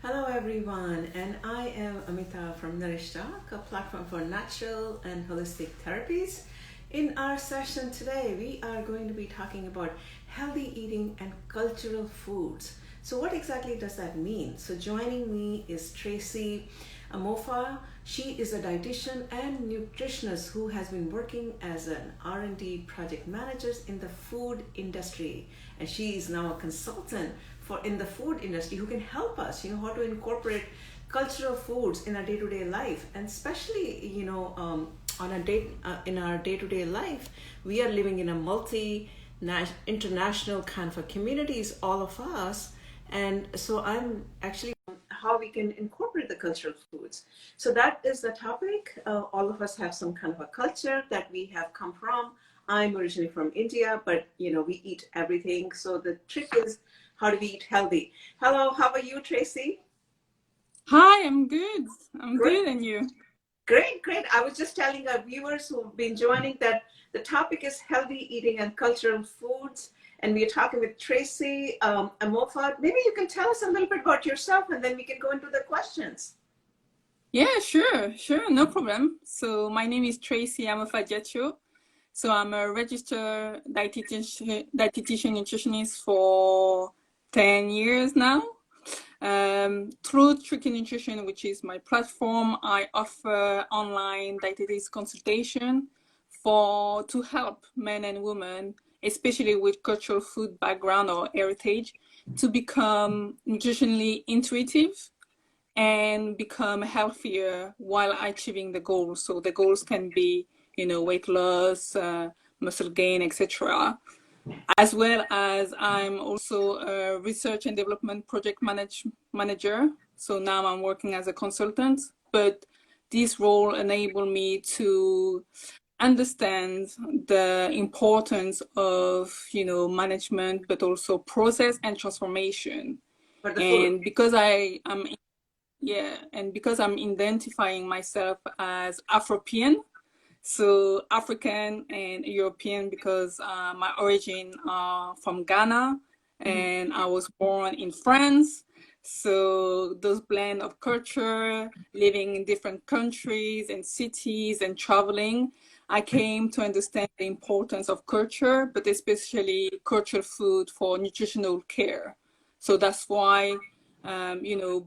Hello, everyone, and I am Amita from Nourish Talk, a platform for natural and holistic therapies. In our session today, we are going to be talking about healthy eating and cultural foods. So, what exactly does that mean? So, joining me is Tracy Amofa. She is a dietitian and nutritionist who has been working as an R&D project manager in the food industry, and she is now a consultant for in the food industry who can help us, how to incorporate cultural foods in our day-to-day life, and especially, on a day in our day-to-day life, we are living in a international kind of a communities, all of us, and so I'm actually how we can incorporate the cultural foods. So that is the topic. All of us have some kind of a culture that we have come from. I'm originally from India, but we eat everything. So the trick is, how do we eat healthy? Hello, how are you, Tracy? Hi, I'm good. I'm Great, good, and you? great, great. I was just telling our viewers who've been joining that the topic is healthy eating and cultural foods. And we're talking with Tracy Amofa. Maybe you can tell us a little bit about yourself and then we can go into the questions. Yeah, sure, no problem. So my name is Tracy Amofajetio. So I'm a registered dietitian nutritionist for 10 years now. Through Tricky Nutrition, which is my platform, I offer online dietetics consultation to help men and women, especially with cultural food background or heritage, to become nutritionally intuitive and become healthier while achieving the goals. So the goals can be, weight loss, muscle gain, etc. As well as I'm also a research and development project manager. So now I'm working as a consultant, but this role enabled me to understand the importance of, management, but also process and transformation. For the food. And because I am yeah, and because I'm identifying myself as Afropean, so African and European, because my origin are from Ghana Mhm. and I was born in France. So those blend of culture, living in different countries and cities and traveling, I came to understand the importance of culture, but especially cultural food for nutritional care. So that's why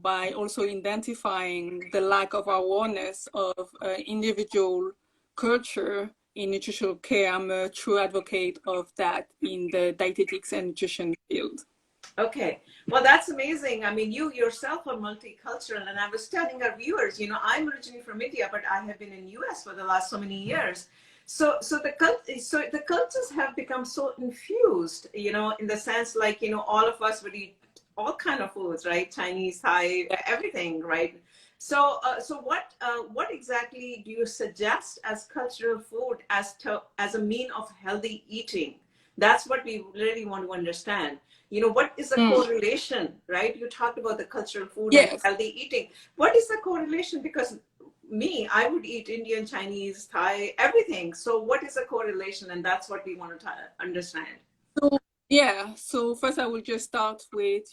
by also identifying the lack of awareness of individual culture in nutritional care, I'm a true advocate of that in the dietetics and nutrition field. Okay. Well, that's amazing. I mean, you yourself are multicultural, and I was telling our viewers, I'm originally from India, but I have been in US for the last so many years. So the cultures have become so infused, in the sense like, all of us would eat all kind of foods, right? Chinese, Thai, everything, right? So what exactly do you suggest as cultural food as a mean of healthy eating? That's what we really want to understand. What is the Mm. correlation, right? You talked about the cultural food and Yes. healthy eating. What is the correlation? Because I would eat Indian, Chinese, Thai, everything. So what is the correlation? And that's what we want to understand. So so first I will just start with,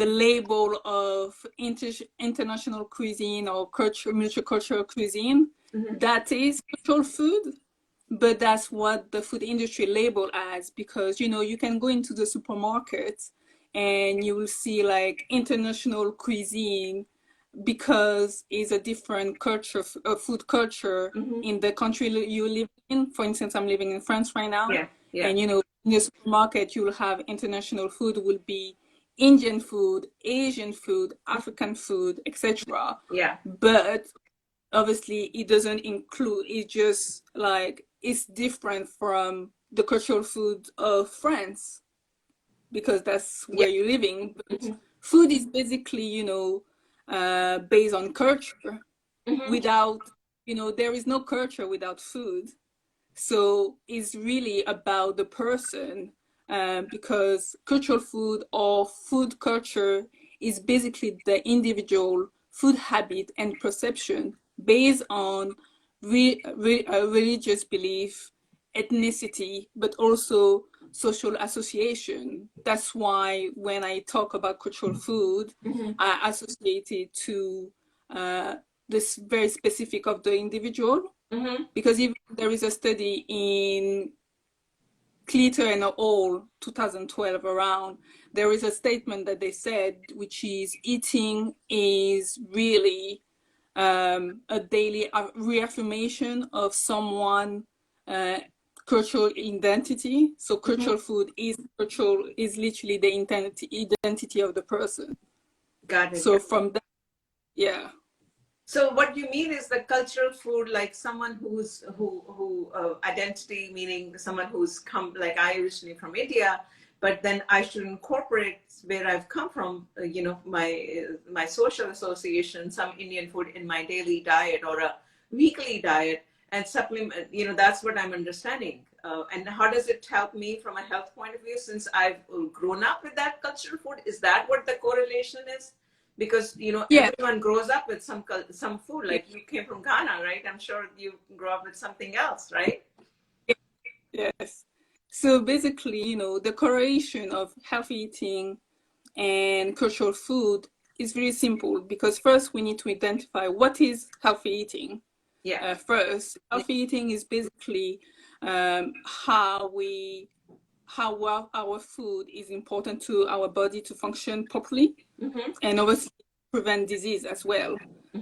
the label of international cuisine or multicultural cuisine. Hmm. That is cultural food, but that's what the food industry label as, because you can go into the supermarket and you will see like international cuisine because it's a different culture, food culture Hmm. in the country you live in. For instance, I'm living in France right now, Yeah, yeah, and in the supermarket you'll have international food will be Indian food, Asian food, African food, etc. yeah. But obviously it doesn't include, it's just like it's different from the cultural food of France because that's Yeah. where you're living. But Hmm. food is basically, based on culture. Hmm. Without, there is no culture without food. So it's really about the person, because cultural food or food culture is basically the individual food habit and perception based on religious belief, ethnicity, but also social association. That's why when I talk about cultural food, I associate it to this very specific of the individual. Because even there is a study in Clitter and al. 2012 around, there is a statement that they said, which is eating is really a daily reaffirmation of someone cultural identity. So cultural food is literally the identity of the person. Got it. So from that, yeah. So what you mean is the cultural food, like someone who identity, meaning someone who's come, like I originally from India, but then I should incorporate where I've come from, my social association, some Indian food in my daily diet or a weekly diet, and supplement, that's what I'm understanding. And how does it help me from a health point of view, since I've grown up with that cultural food? Is that what the correlation is? Because everyone grows up with some food. Like you came from Ghana, right? I'm sure you grew up with something else, right? Yes. So basically, the correlation of healthy eating and cultural food is very simple, because first we need to identify what is healthy eating. Yeah. First, healthy eating is basically how well our food is important to our body to function properly, and obviously prevent disease as well.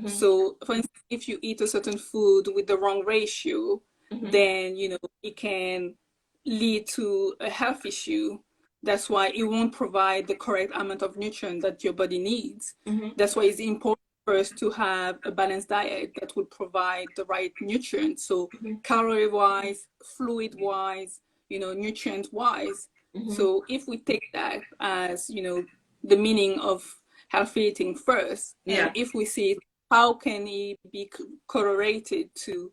So for instance, if you eat a certain food with the wrong ratio, then it can lead to a health issue. That's why it won't provide the correct amount of nutrient that your body needs. That's why it's important first to have a balanced diet that will provide the right nutrients. So calorie wise, fluid wise, nutrient wise. So if we take that as the meaning of healthy eating first, and if we see how can it be correlated to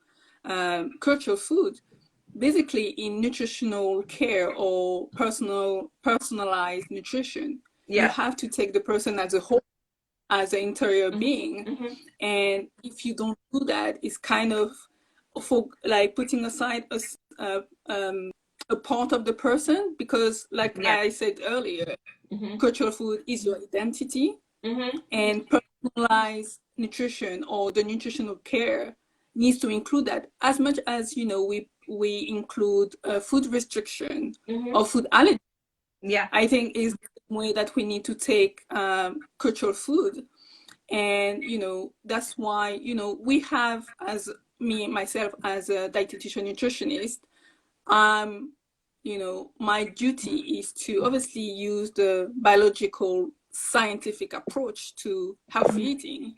cultural food, basically in nutritional care or personalized nutrition, you have to take the person as a whole, as an interior being. And if you don't do that, it's kind of for like putting aside a part of the person, because like I said earlier, cultural food is your identity, and personalized nutrition or the nutritional care needs to include that, as much as we include food restriction or food allergy. I think is the way that we need to take cultural food. And that's why we have, as myself as a dietitian nutritionist, my duty is to obviously use the biological scientific approach to healthy eating,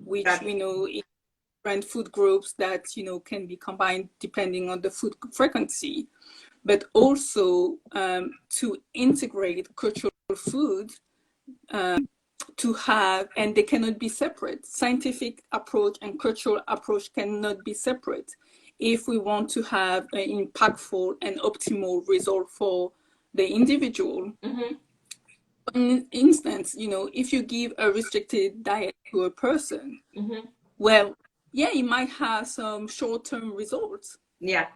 which we know in different food groups that can be combined depending on the food frequency, but also to integrate cultural food to have, and they cannot be separate. Scientific approach and cultural approach cannot be separate if we want to have an impactful and optimal result for the individual. For instance, if you give a restricted diet to a person, well, it might have some short-term results,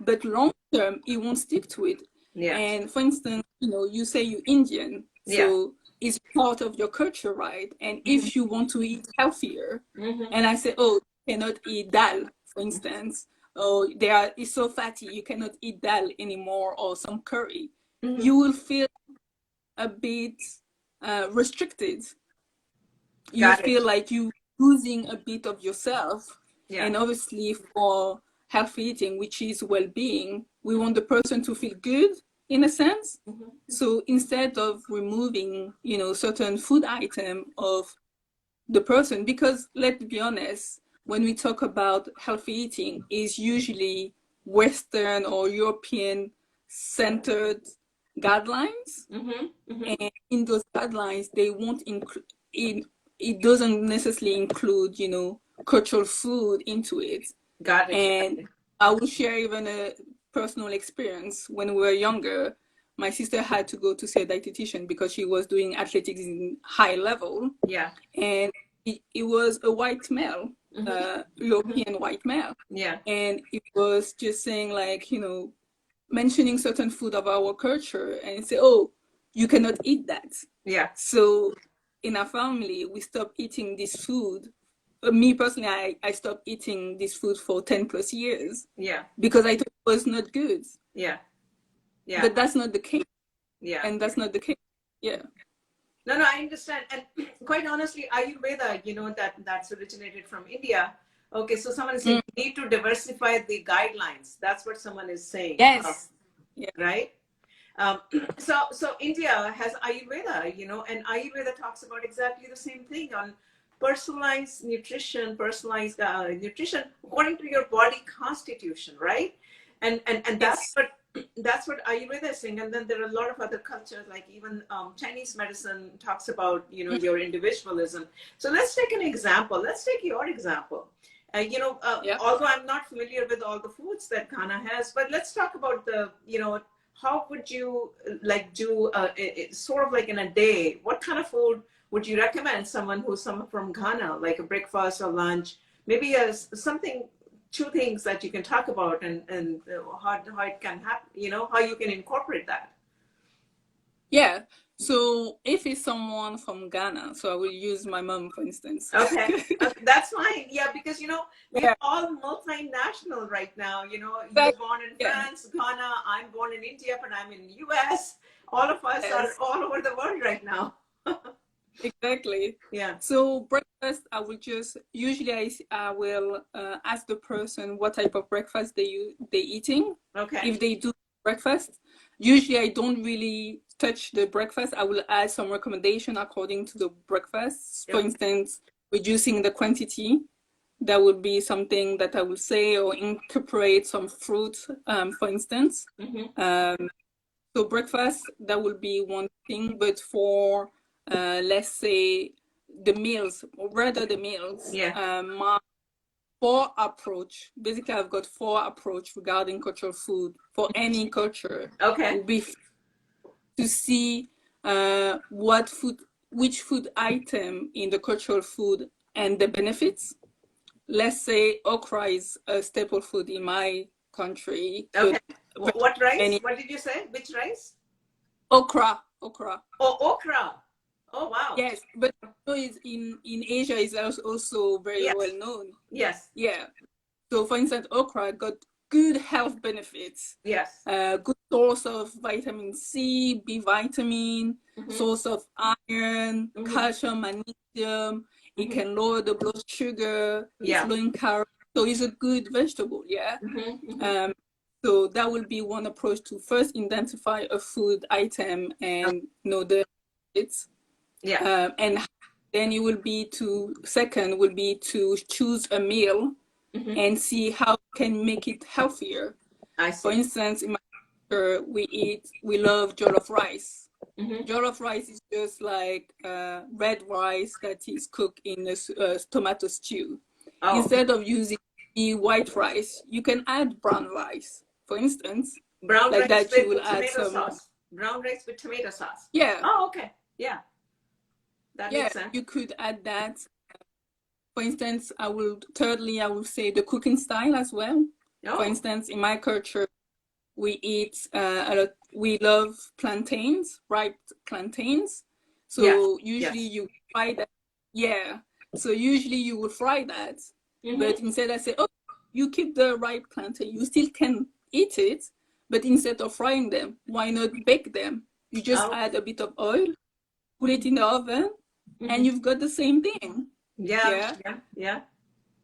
but long-term, it won't stick to it. And for instance, you say you're Indian, so it's part of your culture, right? And if you want to eat healthier, and I say, oh, you cannot eat dal, for instance, or it's so fatty, you cannot eat dal anymore, or some curry, you will feel a bit restricted. You feel like you're losing a bit of yourself. And obviously for healthy eating, which is well-being, we want the person to feel good in a sense. So instead of removing, certain food item of the person, because let's be honest, when we talk about healthy eating, is usually Western or European centered guidelines. And in those guidelines, they won't include it doesn't necessarily include cultural food into it. And I will share even a personal experience. When we were younger, my sister had to go to see a dietitian because she was doing athletics in high level. And it was a white male, European white male. And it was just saying like, mentioning certain food of our culture and say, oh, you cannot eat that. Yeah. So in our family, we stop eating this food. Me personally, I stopped eating this food for 10 plus years. Yeah. Because I thought it was not good. Yeah. Yeah. But that's not the case. Yeah. And that's not the case. Yeah. No, I understand. And quite honestly, Ayurveda, that's originated from India. Okay, so someone is saying you need to diversify the guidelines. That's what someone is saying. Yes. Yeah. Right? So India has Ayurveda, and Ayurveda talks about exactly the same thing on personalized nutrition according to your body constitution, right? And Yes. that's what Ayurveda is saying. And then there are a lot of other cultures, like even Chinese medicine talks about your individualism. So let's take an example. Let's take your example. Although I'm not familiar with all the foods that Ghana has, but let's talk about the how would you do sort of like in a day, what kind of food would you recommend someone from Ghana, like a breakfast or lunch, maybe two things that you can talk about and how it can happen, how you can incorporate that? Yeah. So if it's someone from Ghana, so I will use my mom, for instance. Okay, that's fine. Yeah, because, we're all multinational right now. You're born in France, Ghana, I'm born in India, but I'm in US. All of us are all over the world right now. Exactly. Yeah. So breakfast, I will ask the person what type of breakfast they eating. Okay. If they do breakfast, usually I don't really touch the breakfast. I will add some recommendation according to the breakfast. For instance, reducing the quantity. That would be something that I will say, or incorporate some fruit, for instance. So breakfast, that will be one thing, but for let's say the meals, my basically I've got 4 approach regarding cultural food for any culture. Okay. Would be to see which food item in the cultural food and the benefits. Let's say okra is a staple food in my country. Okay. What rice? What did you say? Which rice? Okra. Oh, okra. Oh, wow. Yes, but in Asia is also very well known. Yes. Yeah. So for instance, okra got good health benefits. Yes. Good source of vitamin C, B vitamin, source of iron, calcium, magnesium. It can lower the blood sugar. It's low in calories. So it's a good vegetable. Yeah. So that will be one approach to first identify a food item and know the benefits. Yeah. And then it will be second will be to choose a meal and see how we can make it healthier. I see. For instance, in my culture, we love jollof rice. Jollof rice is just like red rice that is cooked in a tomato stew. Oh. Instead of using the white rice, you can add brown rice. For instance, brown rice that with you will add tomato sauce. Brown rice with tomato sauce. Yeah. Oh, okay. Yeah. That makes sense. You could add that. For instance, I will say the cooking style as well. Oh. For instance, in my culture, we eat we love plantains, ripe plantains. So usually you fry that. Yeah. So usually you would fry that. But instead I say, oh, you keep the ripe plantain. You still can eat it, but instead of frying them, why not bake them? You just add a bit of oil, put it in the oven, and you've got the same thing. Yeah.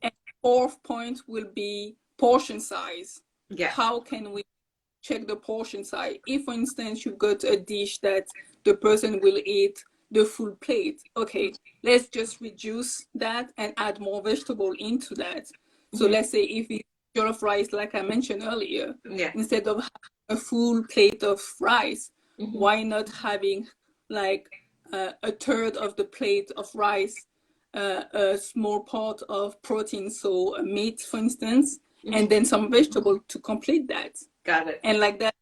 And fourth point will be portion size. Yeah. How can we check the portion size? If, for instance, you've got a dish that the person will eat the full plate, okay, let's just reduce that and add more vegetable into that. So let's say if it's jollof rice, like I mentioned earlier, instead of having a full plate of rice, why not having like a third of the plate of rice, a small part of protein, so a meat, for instance, and then some vegetable to complete that. Got it. And like that,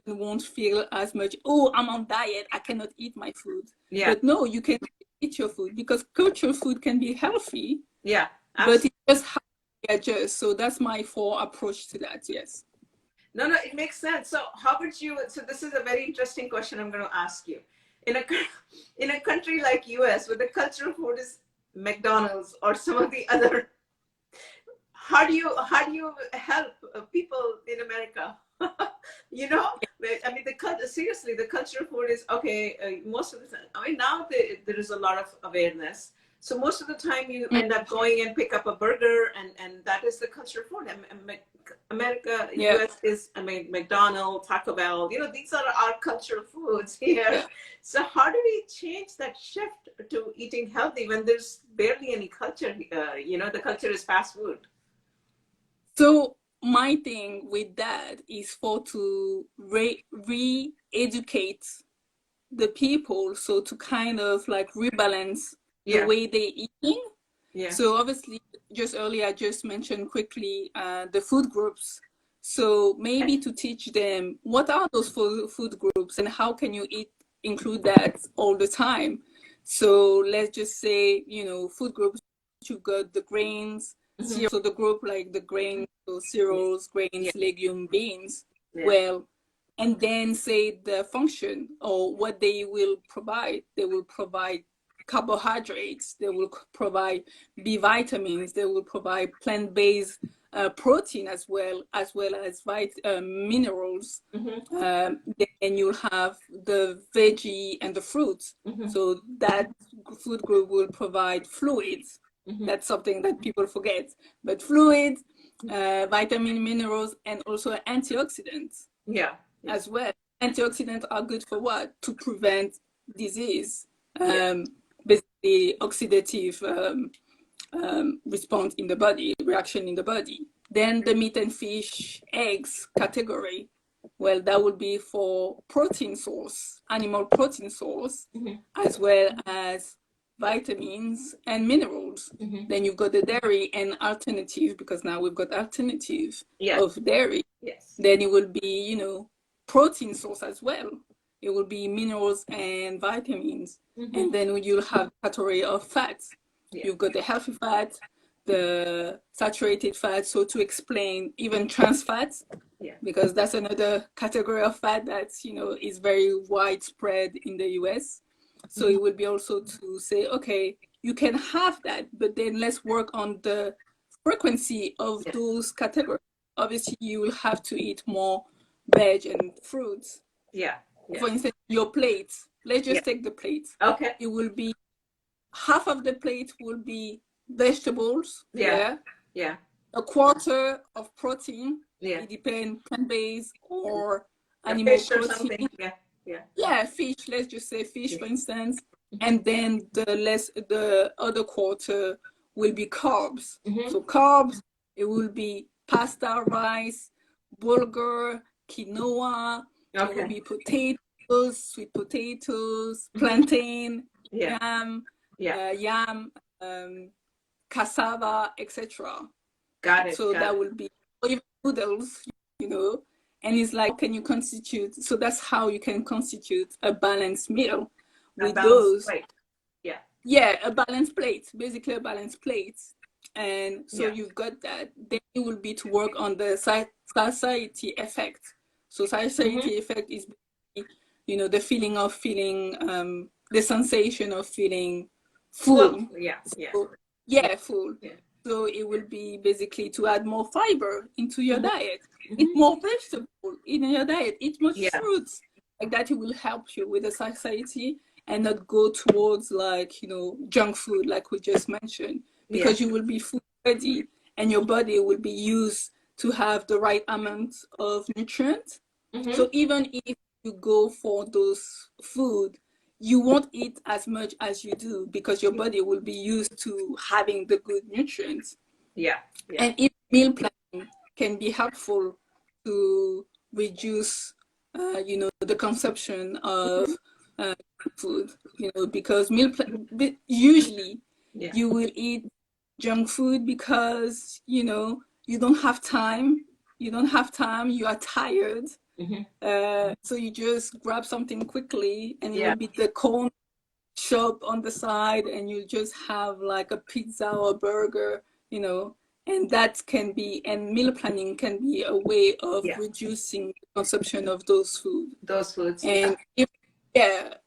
you won't feel as much, oh, I'm on diet, I cannot eat my food. Yeah. But no, you can eat your food because cultural food can be healthy. Yeah. Absolutely. But it's just how you adjust. So that's my 4 approach to that. Yes. No, no, it makes sense. So how would you, so this is a very interesting question I'm going to ask you. In a, in a country like US, where the cultural food is McDonald's or some of the other, how do you help people in America? You know, I mean, the culture, seriously, the cultural food is okay. Most of the time, I mean, now there is a lot of awareness. So most of the time, you end up going and pick up a burger, and that is the cultural food. America, Yeah. US is, I mean, McDonald's, Taco Bell. You know, these are our cultural foods here. Yeah. So how do we change that shift to eating healthy when there's barely any culture? You know, the culture is fast food. So my thing with that is for to re-educate the people, so to kind of like rebalance the Yeah, way they eating. yeah, So obviously, just earlier, I just mentioned quickly the food groups. So maybe to teach them what are those food groups and how can you include that all the time. So let's just say, you know, food groups, you've got the grains, hmm, cereals, so the group like the grains, so cereals, yeah, grains, legume, beans. yeah, Well, and then say the function or what they will provide. They will provide carbohydrates, they will provide B vitamins, they will provide plant-based protein as well as minerals. hmm, Then you'll have the veggie and the fruits. hmm, So that food group will provide fluids. hmm, That's something that people forget. But fluids, vitamin, minerals, and also antioxidants yeah, yeah, as well. Antioxidants are good for what? To prevent disease, yeah, um, basically oxidative response in the body, reaction in the body. Then the meat and fish, eggs category. Well, that would be for protein source, animal protein source, hmm, as well as vitamins and minerals. hmm, Then you've got the dairy and alternative, because now we've got alternative yeah, of dairy. yes, Then it will be, you know, protein source as well. It will be minerals and vitamins. hmm, And then you'll have category of fats. yeah, You've got the healthy fat, the saturated fat. So to explain even trans fats, yeah, because that's another category of fat that's, you know, is very widespread in the US. So hmm, it would be also to say, okay, you can have that, but then let's work on the frequency of yeah, those categories. Obviously, you will have to eat more veg and fruits. yeah, yeah, For instance, your plate, let's yeah, just take the plate. okay, It will be half of the plate will be vegetables, yeah, yeah, yeah, a quarter of protein. yeah, It depends, plant-based or a animal fish or protein. something, yeah, yeah, Yeah, fish. Let's just say fish, yeah, for instance. hmm, And then the other quarter will be carbs. hmm, So carbs, it will be pasta, rice, bulgur, quinoa. It will okay, be potatoes, sweet potatoes, hmm, plantain, yeah, yam, yeah, yam, um, cassava, etc. got it, So got that it, will be, or even noodles, you know. And it's like, can you constitute? So that's how you can constitute a balanced meal a with balanced those. plate, yeah, Yeah, a balanced plate, basically a balanced plate. And so yeah, you've got that. Then it will be to work on the satiety effect. So hmm, satiety effect is, you know, the feeling of feeling, the sensation of feeling full, full. yeah, yeah, So, yeah, yeah, full. yeah, So it will be basically to add more fiber into your hmm, diet. Eat hmm, more vegetable in your diet. Eat more yeah, fruits. Like that, it will help you with the satiety and not go towards like, you know, junk food like we just mentioned, yeah, because you will be food ready and your body will be used to have the right amount of nutrients. hmm, So even if you go for those food, you won't eat as much as you do because your body will be used to having the good nutrients. yeah, yeah, And if meal planning can be helpful to reduce, you know, the consumption hmm, of food, you know, because usually yeah, you will eat junk food because, you know, you don't have time. You don't have time. You are tired. hmm, So you just grab something quickly, and it yeah, will be the corn shop on the side, and you just have like a pizza or a burger, you know, And meal planning can be a way of reducing the consumption of those foods. Those foods. And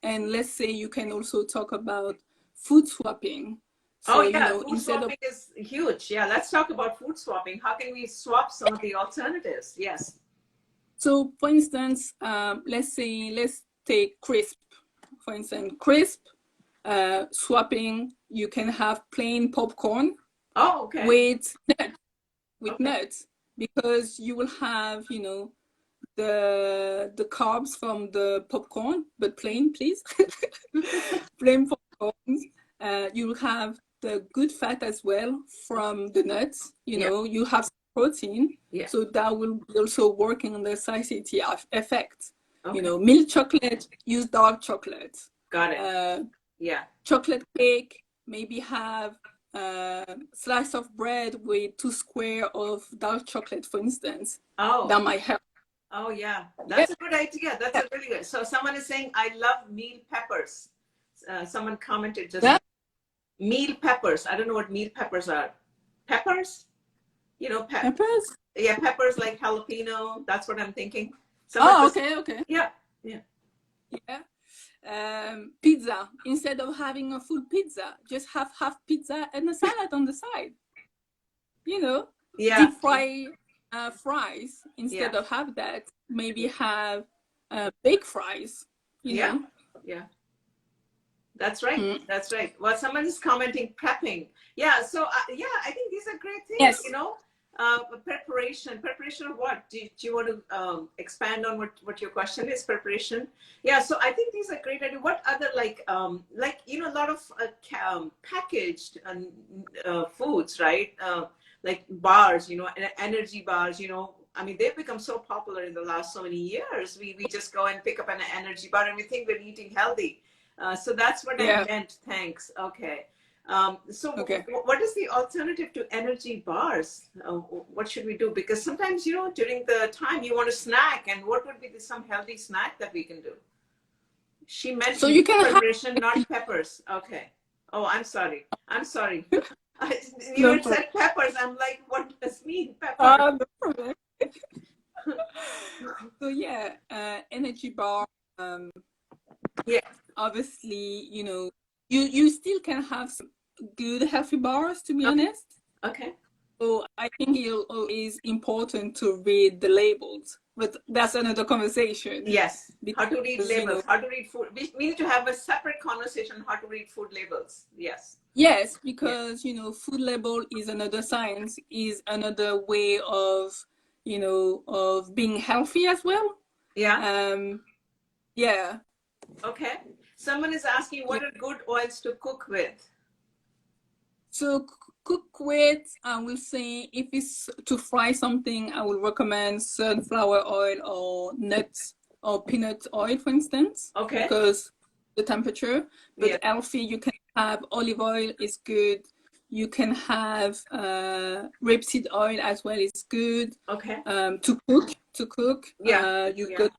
and let's say you can also talk about food swapping. So, food swapping is huge. Yeah, let's talk about food swapping. How can we swap some of the alternatives? Yes. So, for instance, let's take crisp. For instance, crisp swapping. You can have plain popcorn. Oh, okay. With nuts, because you will have, the carbs from the popcorn, but plain, please. Plain popcorn. You will have the good fat as well from the nuts. You have protein, so that will be also working on the satiety effect. Okay. Milk chocolate, use dark chocolate. Got it. Chocolate cake, maybe have slice of bread with 2 squares of dark chocolate, for instance. Oh, that might help. Oh yeah, that's a good idea. That's a really good. So someone is saying, I love meal peppers. Someone commented just meal peppers. I don't know what meal peppers are. Peppers? Peppers? Yeah, peppers like jalapeno. That's what I'm thinking. Okay. Yeah. Pizza. Instead of having a full pizza, just have half pizza and a salad on the side. Deep fry fries instead of have that. Maybe have baked fries. Yeah. That's right. Mm. That's right. Well, someone is commenting prepping. Yeah. So I think these are great things. Yes. Preparation of what? Do you want to expand on what your question is? Preparation. Yeah. So I think these are great ideas. What other a lot of packaged foods, right? Like bars, energy bars, I mean, they've become so popular in the last so many years. We just go and pick up an energy bar and we think we're eating healthy. So that's what I meant. Thanks. Okay. What is the alternative to energy bars? What should we do? Because sometimes, during the time you want to snack, and what would be some healthy snack that we can do? She mentioned so you can preparation, not peppers. Okay. Oh, I'm sorry. You said peppers. I'm like, what does mean pepper? So energy bar. Obviously, you still can have some good healthy bars, to be honest. Okay. So I think it is important to read the labels, but that's another conversation. Yes. How to read labels, how to read food. We need to have a separate conversation on how to read food labels. Yes. Yes, because, food label is another science, is another way of, of being healthy as well. Yeah. Yeah. Okay. Someone is asking, what are good oils to cook with? So cook with, I will say, if it's to fry something, I will recommend sunflower oil or nuts or peanut oil, for instance. Okay. Because the temperature. But healthy, you can have olive oil is good. You can have rapeseed oil as well, is good. Okay. To cook. Yeah. Got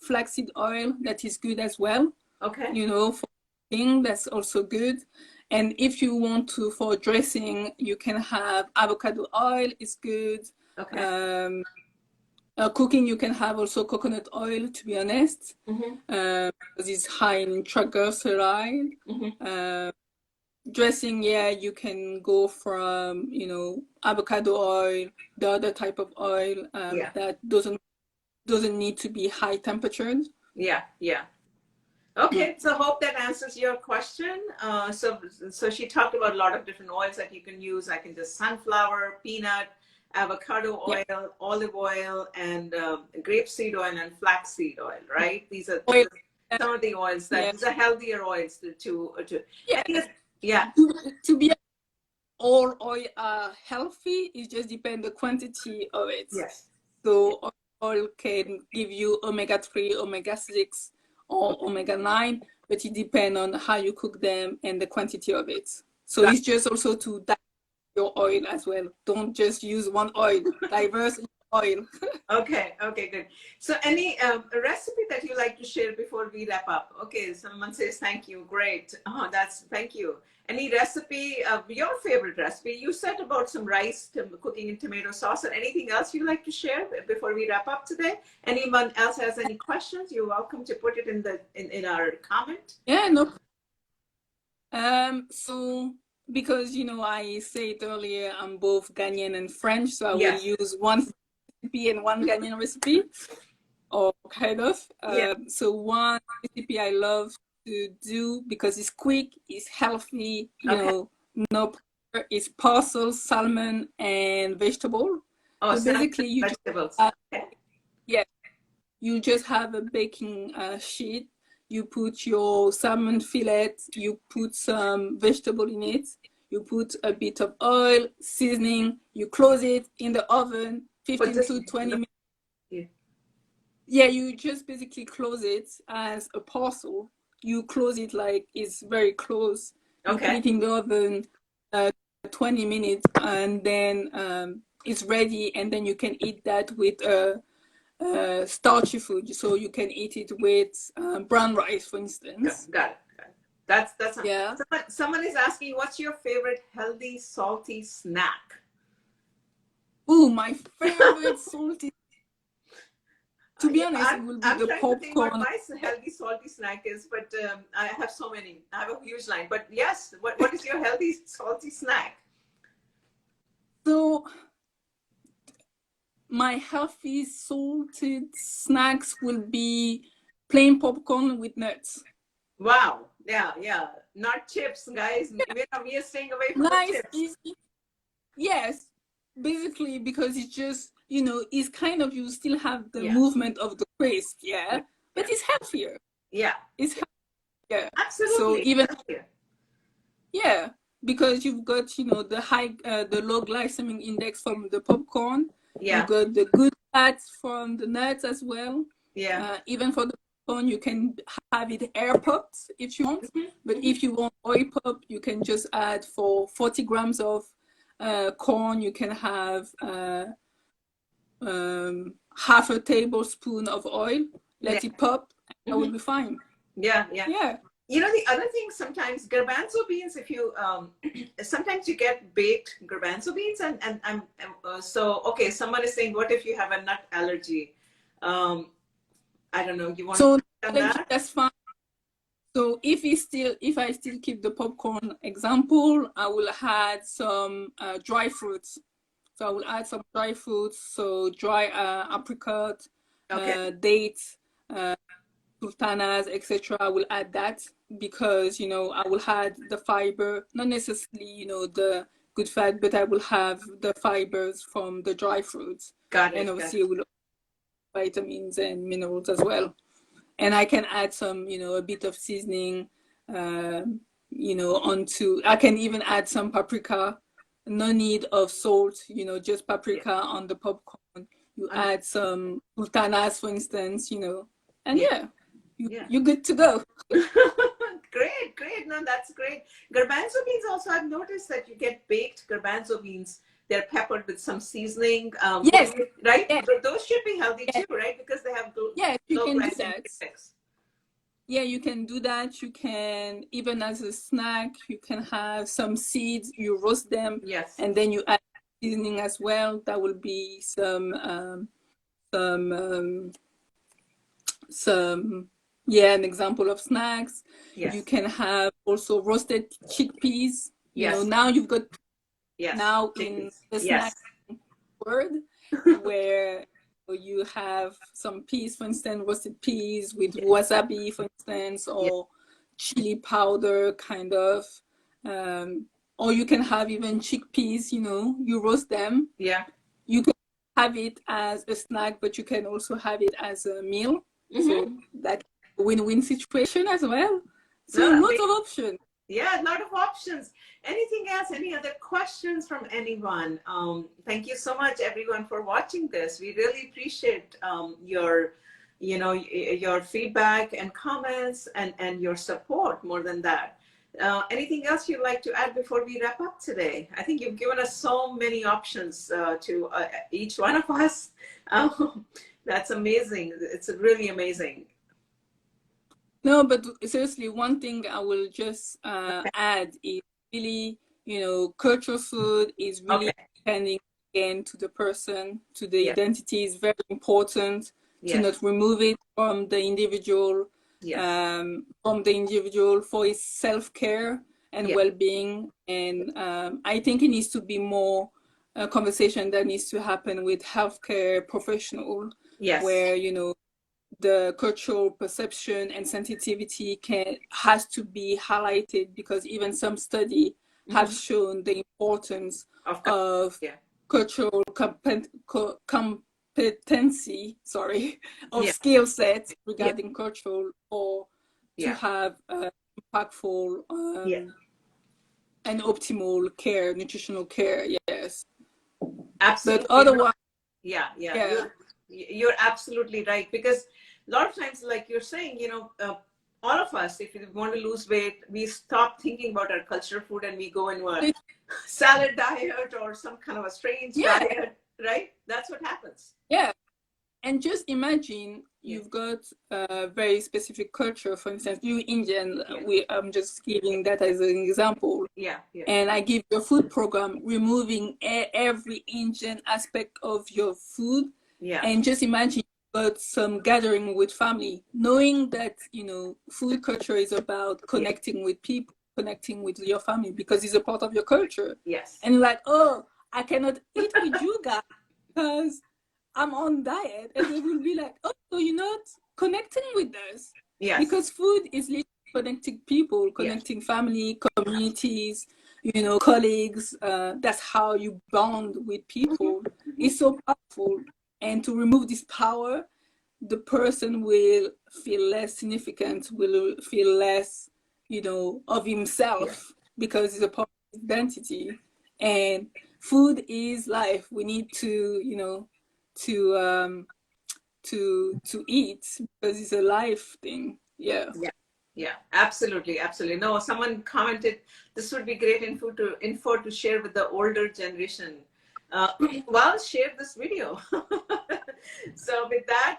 flaxseed oil, that is good as well. Okay. For cooking, that's also good. And if you want to, for dressing, you can have avocado oil, is good. Okay. Cooking, you can have also coconut oil, to be honest, because it's high in triglyceride. Dressing, you can go from, avocado oil, the other type of oil that doesn't need to be high temperatured. Yeah. Okay, so hope that answers your question. So she talked about a lot of different oils that you can use. I can just sunflower, peanut, avocado oil, olive oil, and grapeseed oil and flaxseed oil, right? These are some of the oils that these are healthier oils to be all oil are healthy. It just depends the quantity of it. Yes. So oil can give you omega-3, omega-6, or omega-9, but it depends on how you cook them and the quantity of it. So it's just also to your oil as well. Don't just use one oil. Diverse oil. Okay, okay, good. So any recipe that you like to share before we wrap up? Okay, someone says thank you. Great. Oh, that's thank you. Any recipe, your favorite recipe? You said about some rice cooking in tomato sauce, or anything else you like to share before we wrap up today? Anyone else has any questions? You're welcome to put it in the in our comment. Yeah, no. So because I said earlier I'm both Ghanaian and French, so I will use one recipe and one Ghanaian recipe, or kind of. So one recipe I love to do because it's quick, it's healthy, no pressure, it's parsley, salmon, and vegetable. Oh, so basically you vegetables. You just have a baking sheet. You put your salmon fillet, you put some vegetable in it, you put a bit of oil, seasoning, you close it in the oven, 15 to 20 minutes. Yeah, you just basically close it as a parcel. You close it like it's very close. You put it in the oven 20 minutes, and then it's ready, and then you can eat that with starchy food, so you can eat it with brown rice, for instance. Got it. That's yeah. Someone is asking, what's your favorite healthy salty snack? Oh, my favorite salty. To be honest, it will be the popcorn. To think what my healthy salty snack is, but I have so many. I have a huge line. But yes, what is your healthy salty snack? So my healthy salted snacks will be plain popcorn with nuts. Wow. Yeah. Not chips, guys. We are staying away from the chips. Easy. Yes. Basically, because it's just, it's kind of, you still have the movement of the crisp, but it's healthier. Yeah. It's healthier. Absolutely. So even, because you've got, the low glycemic index from the popcorn. Yeah. You got the good fats from the nuts as well. Yeah. Even for the popcorn, you can have it air popped if you want. But if you want oil pop, you can just add for 40 grams of corn, you can have half a tablespoon of oil, let it pop, and that will be fine. Yeah. The other thing, sometimes garbanzo beans, if you sometimes you get baked garbanzo beans, and so okay, someone is saying, what if you have a nut allergy? I don't know, you want to that? That's fine. So if I still keep the popcorn example, I will add some dry fruits. So I will add some dry fruits, so dry apricot, dates, sultanas, etc. I will add that because, I will add the fiber, not necessarily, the good fat, but I will have the fibers from the dry fruits. Got it. And obviously it will have vitamins and minerals as well. And I can add some, a bit of seasoning, onto, I can even add some paprika. No need of salt, just paprika on the popcorn. You add some sultanas, for instance, and you're good to go. Great. No, that's great. Garbanzo beans also, I've noticed that you get baked garbanzo beans. They're peppered with some seasoning. Yes. Right? Yes. Those should be healthy too, right? Because they have you can do that. Yeah, you can do that. You can, even as a snack, you can have some seeds, you roast them. Yes. And then you add seasoning as well. That will be some an example of snacks. Yes. You can have also roasted chickpeas. Yes. Now you've got now in the snack word where you have some peas, for instance, roasted peas with wasabi, for instance, or chili powder, kind of. Or you can have even chickpeas, you roast them. Yeah. You can have it as a snack, but you can also have it as a meal. So that win-win situation as well. So lots of options. Yeah, a lot of options. Anything else? Any other questions from anyone? Thank you so much, everyone, for watching this. We really appreciate your feedback and comments and your support. More than that, Anything else you'd like to add before we wrap up today? I think you've given us so many options to each one of us. That's amazing. It's really amazing. No, but seriously, one thing I will just add is really, cultural food is really depending again to the person, to the identity is very important to not remove it from the individual, for his self-care and well-being. And I think it needs to be more a conversation that needs to happen with healthcare professional, where, the cultural perception and sensitivity has to be highlighted, because even some study have shown the importance of cultural competency, of skill sets regarding cultural, or to have impactful and optimal care, nutritional care. Yes, absolutely. But otherwise, you're absolutely right, because a lot of times, like you're saying, all of us, if we want to lose weight, we stop thinking about our cultural food and we go into a salad diet or some kind of a strange diet, right? That's what happens. Yeah. And just imagine you've got a very specific culture. For instance, you Indian, I'm just giving that as an example. And I give you a food program removing every Indian aspect of your food. And just imagine you've got some gathering with family, knowing that, food culture is about connecting with people, connecting with your family, because it's a part of your culture. And like, oh, I cannot eat with you guys because I'm on diet. And they will be like, oh, so you're not connecting with us. Because food is literally connecting people, connecting family, communities, colleagues. That's how you bond with people. It's so powerful. And to remove this power, the person will feel less significant, will feel less, of himself, because it's a part of his identity. And food is life. We need to, to eat, because it's a life thing. Yeah, absolutely. No, someone commented this would be great info to share with the older generation. Well, share this video. So with that,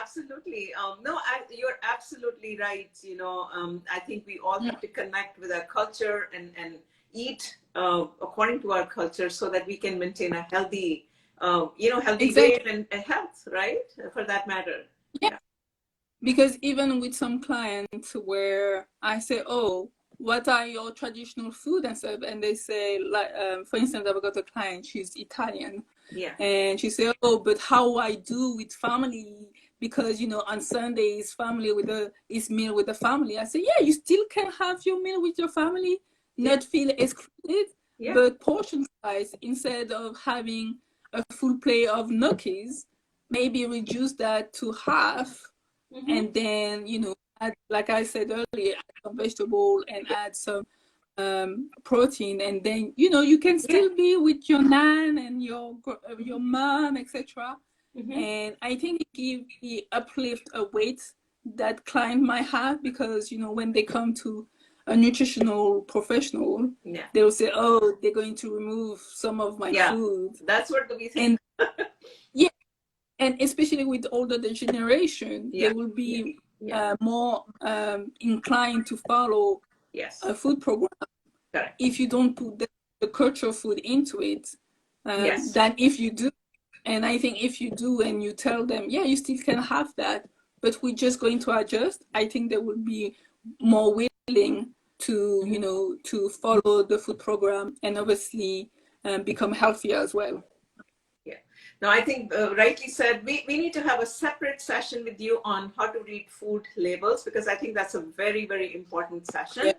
absolutely. No, you're absolutely right. I think we all have to connect with our culture and eat according to our culture, so that we can maintain a healthy weight and health, right? For that matter. Because even with some clients where I say, oh, what are your traditional food and stuff? And they say, like, for instance, I've got a client, she's Italian. And she said, oh, but how I do with family, because, on Sundays, family is meal with the family. I say, yeah, you still can have your meal with your family, not feel excluded, but portion size, instead of having a full plate of gnocchis, maybe reduce that to half. And then, add, like I said earlier, add some vegetable and add some protein, and then you can still be with your nan and your mom, etc. And I think it gives the uplift a weight that client might have, because when they come to a nutritional professional, they'll say, oh, they're going to remove some of my food. That's what we think. And and especially with older generation, they will be more inclined to follow a food program if you don't put the cultural food into it than if you do. And I think if you do and you tell them, yeah, you still can have that, but we're just going to adjust, I think they will be more willing to, to follow the food program and obviously become healthier as well. Now, I think rightly said, we need to have a separate session with you on how to read food labels, because I think that's a very, very important session.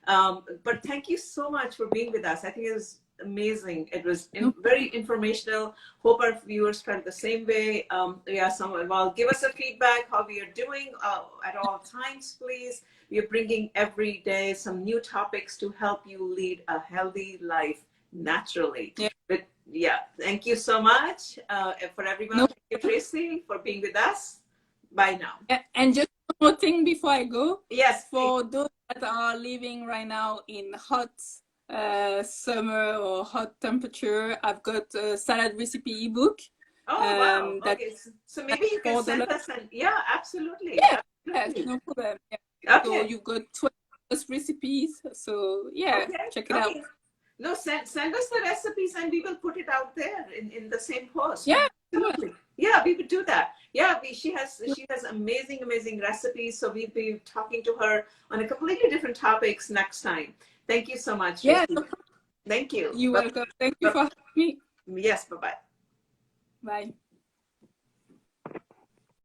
But thank you so much for being with us. I think it was amazing. It was very informational. Hope our viewers felt the same way. Well, give us a feedback how we are doing at all times, please. We are bringing every day some new topics to help you lead a healthy life naturally. Thank you so much for everyone. Thank you, Tracy, for being with us. Bye now. And just one more thing before I go. Yes, For those that are living right now in hot summer or hot temperature, I've got a salad recipe ebook. oh, wow. That Okay. So maybe you can send $4. us an, yeah, absolutely. Yeah, yes, Absolutely. no problem. Yeah. So Okay. you've got 20 recipes. So yeah, Okay. check it out. Okay. No, send us the recipes and we will put it out there in the same post. Yeah, Absolutely. Yeah, we would do that. Yeah, she has amazing recipes. So we'll be talking to her on a completely different topics next time. Thank you so much, yeah. Tracy. Thank you. You're welcome. Thank you for having me. Yes, bye-bye. Bye.